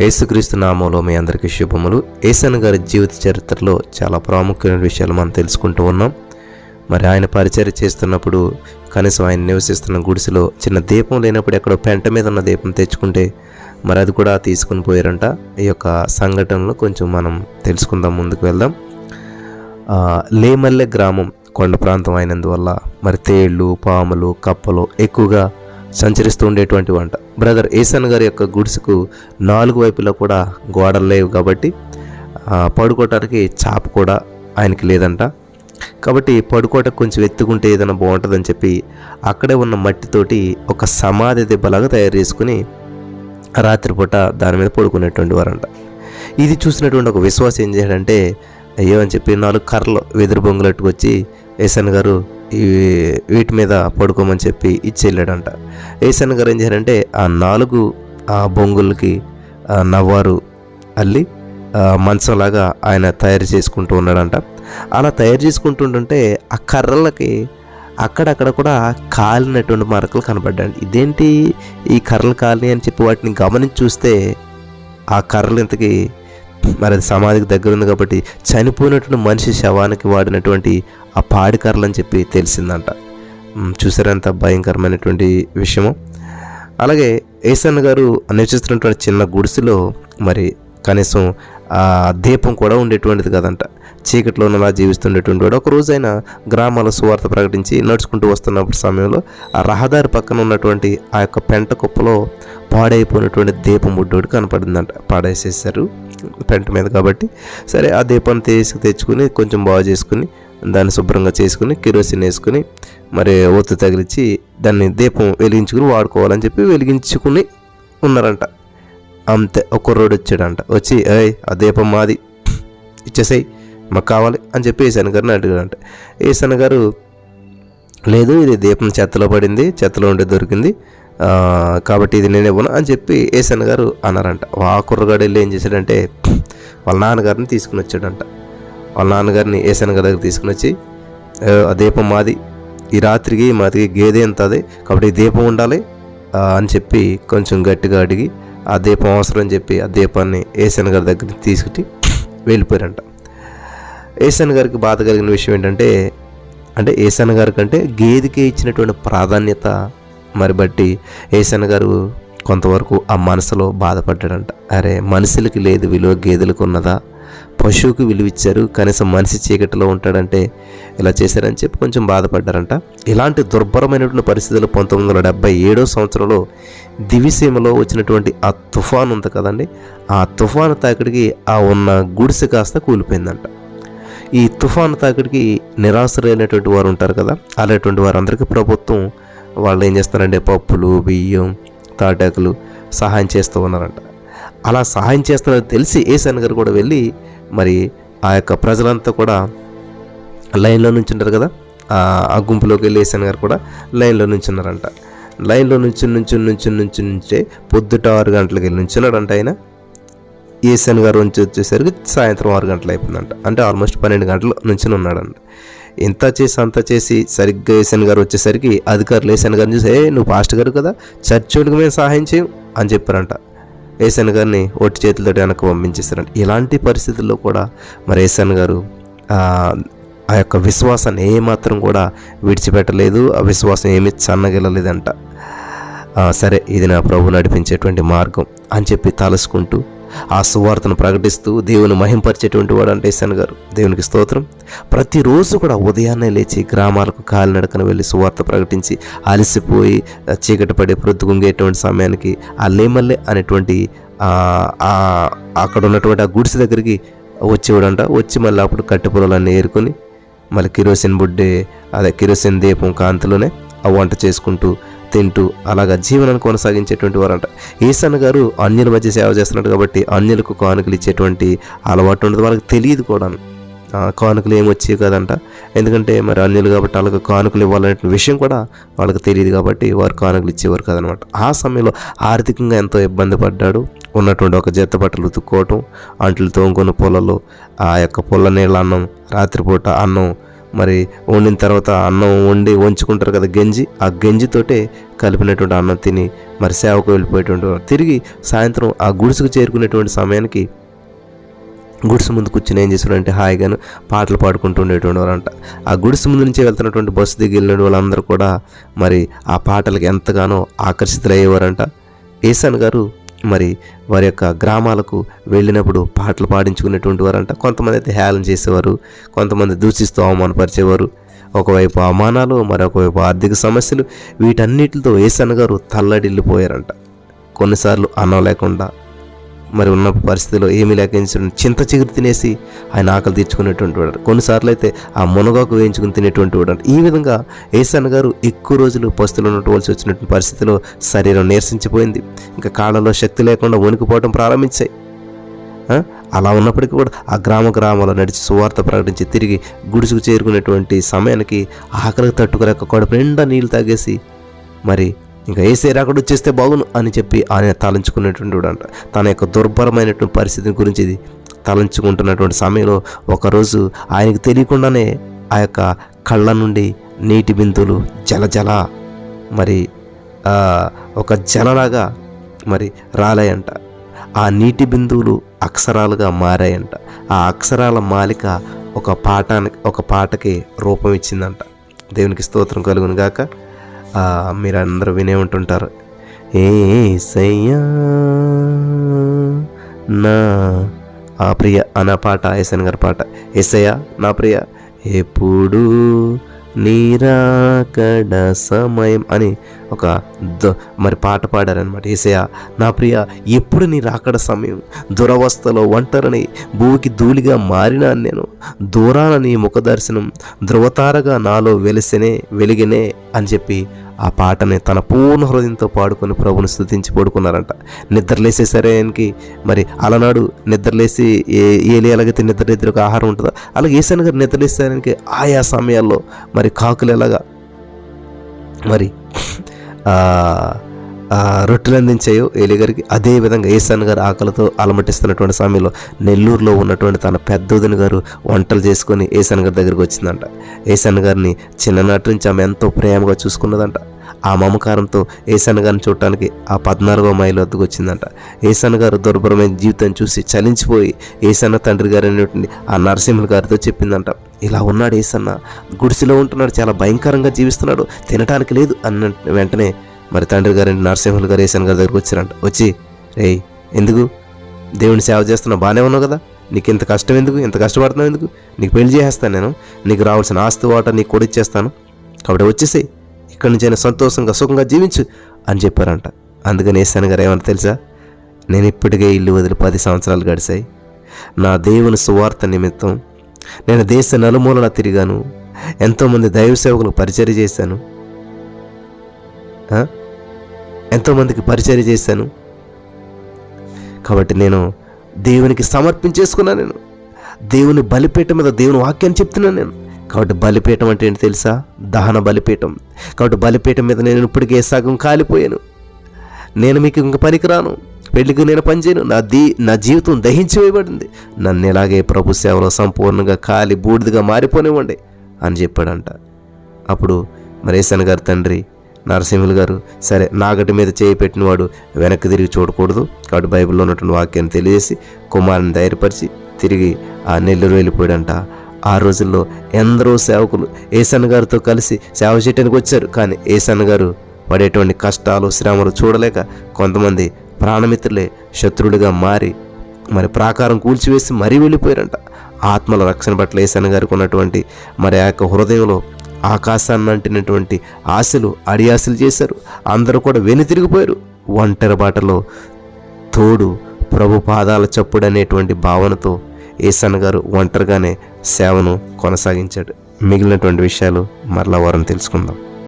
యేసుక్రీస్తు నామంలో మీ అందరికీ శుభములు. యేసన్న గారి జీవిత చరిత్రలో చాలా ప్రాముఖ్యమైన విషయాలు మనం తెలుసుకుంటూ ఉన్నాం. మరి ఆయన పరిచర్య చేస్తున్నప్పుడు కనీసం ఆయన నివసిస్తున్న గుడిసెలో చిన్న దీపం లేనప్పుడు ఎక్కడో పెంట మీద ఉన్న దీపం తెచ్చుకుంటే మరి అది కూడా తీసుకుని పోయారంట. ఈ యొక్క సంఘటనలో కొంచెం మనం తెలుసుకుందాం, ముందుకు వెళ్దాం. లేమల్లె గ్రామం కొండ ప్రాంతం అయినందువల్ల మరి తేళ్ళు, పాములు, కప్పలు ఎక్కువగా సంచరిస్తూ ఉండేటువంటి వంట. బ్రదర్ యేసన్న గారి యొక్క గుడిసెకు 4 వైపులా కూడా గోడలు లేవు కాబట్టి పడుకోవటానికి చాప కూడా ఆయనకి లేదంట. కాబట్టి పడుకోవటానికి కొంచెం ఎత్తుకుంటే ఏదైనా బాగుంటుందని చెప్పి అక్కడే ఉన్న మట్టితోటి ఒక సమాధి దెబ్బలాగా తయారు చేసుకుని రాత్రిపూట దాని మీద పడుకునేటువంటి వారంట. ఇది చూసినటువంటి ఒక విశ్వాసం ఏం చేయాలంటే అయ్యో అని చెప్పి 4 కర్రలు వెదురు బొంగులట్టుకు వచ్చి యేసన్న గారు వీటి మీద పడుకోమని చెప్పి ఇచ్చి వెళ్ళాడంట. యేసన్న గారు ఏం చేశారంటే ఆ 4 బొంగులకి నవ్వారు అల్లి మంచంలాగా ఆయన తయారు చేసుకుంటూ ఉన్నాడంట. అలా తయారు చేసుకుంటుంటే ఆ కర్రలకి అక్కడక్కడ కూడా కాలినటువంటి మరకలు కనబడ్డాయి. ఇదేంటి ఈ కర్రలు కాలినాయి అని చెప్పి వాటిని గమనించి చూస్తే ఆ కర్రలు ఇంతకీ మరి అది సమాధికి దగ్గర ఉంది కాబట్టి చనిపోయినటువంటి మనిషి శవానికి వాడినటువంటి ఆ పాడి కర్రలు అని చెప్పి తెలిసిందంట. చూసారంత భయంకరమైనటువంటి విషయము. అలాగే యేసన్న గారు నివసిస్తున్నటువంటి చిన్న గుడిసెలో మరి కనీసం ఆ దీపం కూడా ఉండేటువంటిది కదంట. చీకట్లో అలా జీవిస్తుండేటువంటి వాడు ఒక రోజైనా గ్రామాల సువార్త ప్రకటించి నడుచుకుంటూ వస్తున్నప్పుడు సమయంలో ఆ రహదారి పక్కన ఉన్నటువంటి ఆ యొక్క పెంట కుప్పలో పాడైపోయినటువంటి దీపం ముడ్డోడు కనపడిందంట. పాడేసేసారు పెంట మీద కాబట్టి. సరే ఆ దీపాన్ని తెచ్చుకుని కొంచెం బాగు చేసుకుని దాన్ని శుభ్రంగా చేసుకుని కిరోసిన్ వేసుకుని మరి ఒత్తు తగిలించి దాన్ని దీపం వెలిగించుకుని వాడుకోవాలని చెప్పి వెలిగించుకుని ఉన్నారంట. అంతే ఒక రోడ్డు వచ్చాడంట. వచ్చి ఆ దీపం మాది ఇచ్చేసాయి, మాకు కావాలి అని చెప్పి యేసన్న గారిని అడిగాడంట. యేసన్న గారు లేదు, ఇది దీపం చెత్తలో పడింది, చెత్తలో ఉండి దొరికింది కాబట్టి ఇది నేను ఇవ్వను అని చెప్పి యేసన్న గారు అన్నారంట. ఆ కుర్రగాడు వెళ్ళి ఏం చేశాడంటే వాళ్ళ నాన్నగారిని తీసుకుని వచ్చాడంట. వాళ్ళ నాన్నగారిని యేసన్న గారి దగ్గర తీసుకుని వచ్చి ఆ దీపం మాది, ఈ రాత్రికి మాది గేదె ఎంత అది కాబట్టి ఈ దీపం ఉండాలి అని చెప్పి కొంచెం గట్టిగా అడిగి ఆ దీపం అవసరం అని చెప్పి ఆ దీపాన్ని యేసన్న గారి దగ్గర తీసుకుని వెళ్ళిపోయారంట. యేసన్న గారికి బాధ కలిగిన విషయం ఏంటంటే యేసన్న గారి కంటే గేదెకి ఇచ్చినటువంటి ప్రాధాన్యత మరి బట్టి యేసన్న గారు కొంతవరకు ఆ మనసులో బాధపడ్డాడంట. అరే మనుషులకి లేదు విలువ, గేదెలకు ఉన్నదా? పశువుకి విలువ ఇచ్చారు, కనీసం మనిషి చీకటిలో ఉంటాడంటే ఇలా చేశారని చెప్పి కొంచెం బాధపడ్డారంట. ఇలాంటి దుర్భరమైనటువంటి పరిస్థితులు 1977 సంవత్సరంలో దివిసీమలో వచ్చినటువంటి ఆ తుఫాను ఉంది కదండి, ఆ తుఫాను తాకిడికి ఆ ఉన్న గుడిసె కాస్త కూలిపోయిందంట. ఈ తుఫాను తాకిడికి నిరాశ్రయమైనటువంటి వారు ఉంటారు కదా, అలాంటి వారందరికీ ప్రభుత్వం వాళ్ళు ఏం చేస్తారంటే పప్పులు, బియ్యం, తాటాకులు సహాయం చేస్తూ ఉన్నారంట. అలా సహాయం చేస్తున్నారని తెలిసి యేసన్న గారు కూడా వెళ్ళి మరి ఆ యొక్క ప్రజలంతా కూడా లైన్లో నుంచి ఉంటారు కదా, ఆ గుంపులోకి వెళ్ళి యేసన్న గారు కూడా లైన్లో నుంచి ఉన్నారంట. లైన్లో నుంచే పొద్దుట 6 గంటలకు వెళ్ళి నుంచున్నాడంట ఆయన. యేసన్న గారు వచ్చేసరికి సాయంత్రం 6 గంటలు అయిపోయిందంట. అంటే ఆల్మోస్ట్ 12 గంటలు నుంచి ఉన్నాడంట. ఇంత చేసి అంత చేసి సరిగ్గా యేసన్న గారు వచ్చేసరికి అధికారులు యేసన్న గారిని చూసి నువ్వు పాస్టర్ గారు కదా, చర్చోళ్ళకి మేము సహాయం చేయం అని చెప్పారంట. యేసన్న గారిని ఒట్టి చేతులతో వెనక్కి పంపించేస్తారంట. ఇలాంటి పరిస్థితుల్లో కూడా మరి యేసన్న గారు ఆ యొక్క విశ్వాసాన్ని ఏమాత్రం కూడా విడిచిపెట్టలేదు. ఆ విశ్వాసం ఏమీ సన్నగిల్లలేదంట. సరే ఇది నా ప్రభు నడిపించేటువంటి మార్గం అని చెప్పి తలుసుకుంటూ ఆ సువార్తను ప్రకటిస్తూ దేవుని మహింపరిచేటువంటి వాడు అంటే యేసన్న గారు. దేవునికి స్తోత్రం. ప్రతిరోజు కూడా ఉదయాన్నే లేచి గ్రామాలకు కాలినడకన వెళ్ళి సువార్త ప్రకటించి అలసిపోయి చీకటి పడి ప్రొద్దుగుంగేటువంటి సమయానికి ఆ లేమల్లె అనేటువంటి అక్కడ ఉన్నటువంటి ఆ గుడిసె దగ్గరికి వచ్చేవాడంట. వచ్చి మళ్ళీ అప్పుడు కట్టె పొలాలన్నీ ఏరుకొని మళ్ళీ కిరోసిన్ దీపం కాంతిలోనే ఆ వంట చేసుకుంటూ తింటూ అలాగా జీవనాన్ని కొనసాగించేటువంటి వారంట. యేసన్న గారు అన్యుల మధ్య సేవ చేస్తున్నట్టు కాబట్టి అన్యులకు కానుకలు ఇచ్చేటువంటి అలవాటు ఉండదు. వాళ్ళకి తెలియదు కూడా కానుకలు ఏమొచ్చేవి కదంట. ఎందుకంటే మరి అన్యులు కాబట్టి వాళ్ళకి కానుకలు ఇవ్వాలనే విషయం కూడా వాళ్ళకి తెలియదు కాబట్టి వారు కానుకలు ఇచ్చేవారు కదనమాట. ఆ సమయంలో ఆర్థికంగా ఎంతో ఇబ్బంది పడ్డాడు. ఉన్నటువంటి ఒక జత బట్టలు ఉతుక్కోవటం, అంట్లు తోముకొని పొలలో ఆ యొక్క పొల్ల నీళ్ళ అన్నం, రాత్రిపూట అన్నం మరి వండిన తర్వాత అన్నం వండి వంచుకుంటారు కదా గంజి, ఆ గంజితోటే కలిపినటువంటి అన్నం తిని మరి సేవకు వెళ్ళిపోయేటువంటి వారు. తిరిగి సాయంత్రం ఆ గుడిసెకు చేరుకునేటువంటి సమయానికి గుడిసె ముందు కూర్చుని ఏం చేశారంటే హాయిగాను పాటలు పాడుకుంటూ ఉండేటువంటి వారంట. ఆ గుడిసె ముందు నుంచి వెళ్తున్నటువంటి బస్సు దిగి వెళ్ళిన వాళ్ళందరూ కూడా మరి ఆ పాటలకు ఎంతగానో ఆకర్షితులయ్యేవారంట. ఏసన్ గారు మరి వారి యొక్క గ్రామాలకు వెళ్ళినప్పుడు పాటలు పాడించుకునేటువంటి వారంట. కొంతమంది అయితే హేళన చేసేవారు, కొంతమంది దూషిస్తూ అవమానపరిచేవారు. ఒకవైపు అవమానాలు, మరొకవైపు ఆర్థిక సమస్యలు, వీటన్నిటితో ఏసన్ గారు తల్లడిల్లిపోయారంట. కొన్నిసార్లు అన్నం లేకుండా మరి ఉన్న పరిస్థితిలో ఏమీ లేక చింత చిగురు తినేసి ఆయన ఆకలి తీర్చుకునేటువంటి వాడు. కొన్నిసార్లు అయితే ఆ మునగాకు వేయించుకుని తినేటువంటి వాడు. ఈ విధంగా ఏసన్ గారు ఎక్కువ రోజులు పస్తులు ఉండవలసి వచ్చినటువంటి పరిస్థితిలో శరీరం నీరసించిపోయింది. ఇంకా కాళ్ళలో శక్తి లేకుండా వణికిపోవడం ప్రారంభించాయి. అలా ఉన్నప్పటికీ కూడా ఆ గ్రామాల్లో నడిచి సువార్త ప్రకటించి తిరిగి గుడిసుకు చేరుకునేటువంటి సమయానికి ఆకలికి తట్టుకోలేక కడుపు నిండా నీళ్ళు తాగేసి మరి ఇంకా ఏసే రాకడ వచ్చేస్తే బాగును అని చెప్పి ఆయన తలంచుకునేటువంటి అంట. తన యొక్క దుర్భరమైనటువంటి పరిస్థితిని గురించి తలంచుకుంటున్నటువంటి సమయంలో ఒకరోజు ఆయనకు తెలియకుండానే ఆ యొక్క కళ్ళ నుండి నీటి బిందువులు జలజల మరి ఒక జలలాగా మరి రాలాయంట. ఆ నీటి బిందువులు అక్షరాలుగా మారాయంట. ఆ అక్షరాల మాలిక ఒక పాటకి రూపం ఇచ్చిందంట. దేవునికి స్తోత్రం కలుగును గాక. మీరు అందరూ వినే ఉంటుంటారు, ఏసయ్యా నా ఆ ప్రియ అన్న పాట, ఏసన్ గారి పాట. ఏసయ్యా నా ప్రియ ఎప్పుడు నీరాకడ సమయం అని ఒక మరి పాట పాడారనమాట. ఏసయ్యా నా ప్రియ ఎప్పుడు నీ రాకడ సమయం, దురవస్థలో ఒంటరిని భూమికి ధూళిగా మారినాను నేను, దూరాన నీ ముఖ దర్శనం ధృవతారగా నాలో వెలిగినే అని చెప్పి ఆ పాటని తన పూర్ణ హృదయంతో పాడుకొని ప్రభుని స్తుతించి పడుకున్నారంట. నిద్రలేసేసరికి మరి అలనాడు నిద్రలేసి ఎలాగైతే నిద్ర ఒక ఆహారం ఉంటుందో అలాగే ఏసన్ గారు నిద్రలేసేసరికి ఆయా సమయాల్లో మరి కాకులు ఎలాగా మరి రొట్టెలు అందించాయో ఏలిగారికి, అదేవిధంగా ఏసన్ గారు ఆకలితో అలమటిస్తున్నటువంటి సమయంలో నెల్లూరులో ఉన్నటువంటి తన పెద్దోదిన గారు వంటలు చేసుకొని ఏసన్ గారి దగ్గరికి వచ్చిందంట. ఏసన్ గారిని చిన్ననాటి నుంచి ఆమె ఎంతో ప్రేమగా చూసుకున్నదంట. ఆ మమకారంతో ఏసన్ గారిని చూడటానికి ఆ 14వ మైలు వద్దకు వచ్చిందంట. ఏసన్ గారు దుర్భరమైన జీవితం చూసి చలించిపోయి ఏసన్న తండ్రి గారు అనేటువంటి ఆ నరసింహుల గారితో చెప్పిందంట, ఇలా ఉన్నాడు ఏసన్న, గుడిసెలో ఉంటున్నాడు, చాలా భయంకరంగా జీవిస్తున్నాడు, తినటానికి లేదు అన్న వెంటనే మరి తండ్రి గారిని నరసింహులు గారు ఏసన్ గారి దగ్గరికి వచ్చారంట. వచ్చి, రేయ్ ఎందుకు దేవుని సేవ చేస్తున్నావు, బాగానే ఉన్నావు కదా, నీకు ఇంత కష్టం ఎందుకు, ఇంత కష్టపడుతున్నావు ఎందుకు, నీకు పెళ్లి చేసేస్తాను, నేను నీకు రావాల్సిన ఆస్తి వాట నీకు కూడా ఇచ్చేస్తాను, కాబట్టి వచ్చేసేయి, ఇక్కడి నుంచి అయినా సంతోషంగా సుఖంగా జీవించు అని చెప్పారంట. అందుకని ఏసన్ గారు ఏమన్నా తెలుసా, నేను ఇప్పటికే ఇల్లు వదిలి 10 సంవత్సరాలు గడిచాయి. నా దేవుని సువార్త నిమిత్తం నేను దేశ నలుమూలన తిరిగాను, ఎంతోమంది దైవ సేవకులకు పరిచర్య చేశాను, ఎంతోమందికి పరిచర్య చేశాను, కాబట్టి నేను దేవునికి సమర్పించేసుకున్నాను. నేను దేవుని బలిపీఠం మీద దేవుని వాక్యాన్ని చెప్తున్నాను నేను. కాబట్టి బలిపీఠం అంటే ఏంటి తెలుసా, దహన బలిపీఠం. కాబట్టి బలిపీఠం మీద నేను ఇప్పటికే సగం కాలిపోయాను, నేను మీకు ఇంక పనికిరాను, పెళ్లికి నేను పనిచేయను, నా జీవితం దహించి వేయబడింది, నన్ను ఇలాగే ప్రభు సేవలో సంపూర్ణంగా కాలి బూడిదగా మారిపోనివ్వండి అని చెప్పాడంట. అప్పుడు మరి ఏసన్ గారి తండ్రి నరసింహులు గారు, సరే నాగటి మీద చేయి పెట్టినవాడు వెనక్కి తిరిగి చూడకూడదు, కాబట్టి బైబిల్లో ఉన్నటువంటి వాక్యాన్ని తెలియజేసి కుమారుని ధైర్యపరిచి తిరిగి ఆ నెల్లూరు వెళ్ళిపోయాడంట. ఆ రోజుల్లో ఎందరో సేవకులు ఏసన్ గారితో కలిసి సేవ చేయడానికి వచ్చారు. కానీ ఏసన్ గారు పడేటువంటి కష్టాలు శ్రమలు చూడలేక కొంతమంది ప్రాణమిత్రులే శత్రువులుగా మారి మరి ప్రాకారం కూల్చివేసి మరీ వెళ్ళిపోయారంట. ఆత్మల రక్షణ పట్ల ఏసన్ గారికి ఉన్నటువంటి మరి ఆ యొక్క హృదయంలో ఆకాశాన్ని అంటినటువంటి ఆశలు అడియాశలు చేశారు. అందరూ కూడా వెనుతిరిగిపోయారు. ఒంటరి బాటలో తోడు ప్రభు పాదాల చప్పుడు అనేటువంటి భావనతో ఏసన్ గారు ఒంటరిగానే సేవను కొనసాగించాడు. మిగిలినటువంటి విషయాలు మరలా వారం తెలుసుకుందాం.